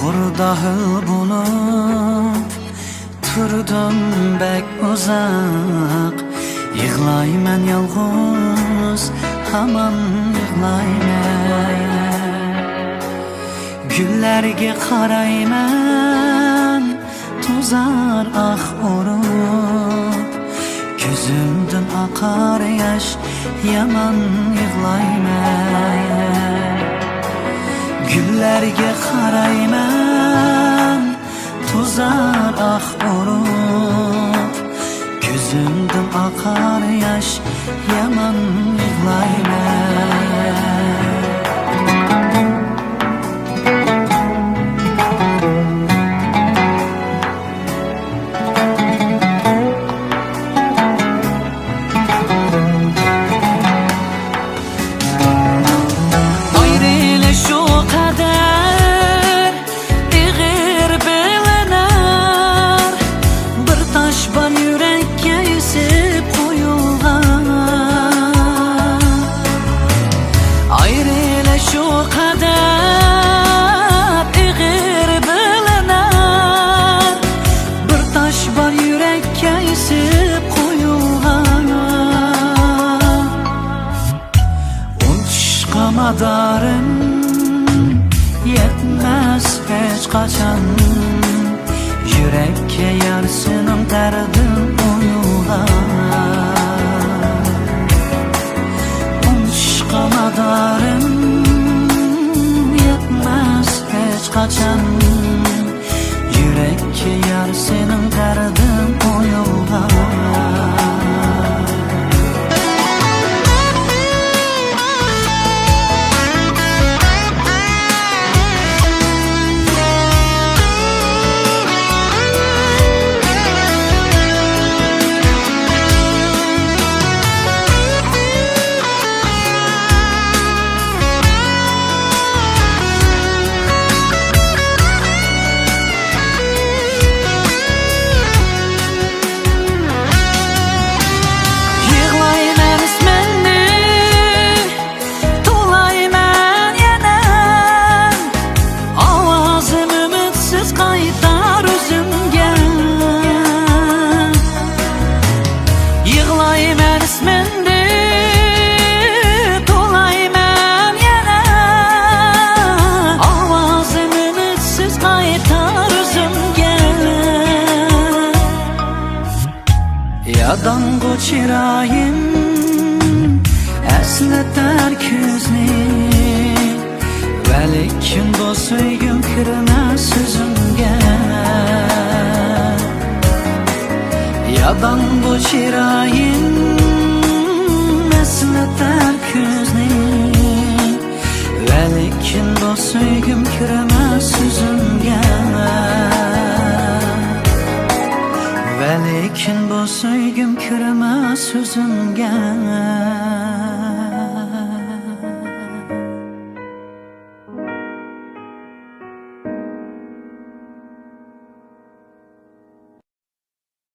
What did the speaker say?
Dahil bulup turdum bek uzak. Yığlayman yalğız, hamon yığlayman. Güllerge qarayman, tuzar ah urup. Gözümden akar yaş, yaman yığlayman. Güllerge qarayman, tuzar ah urup. Gözümden akar yaş, yaman yığlayman. Darım yetmez hiç kaçan. Yürekke yarsının derdim uyular. Unuşqa madarım yetmez hiç kaçan. Yürekke yarsının derdim uyular. Yadan koçirayım esneter küzni. Velikin bu söygüm kırmaz sözümge. Yadan koçirayım esneter küzni. Velikin bu söygüm kırmaz sözümge. Lekin bu söygüm kürmez sözümge.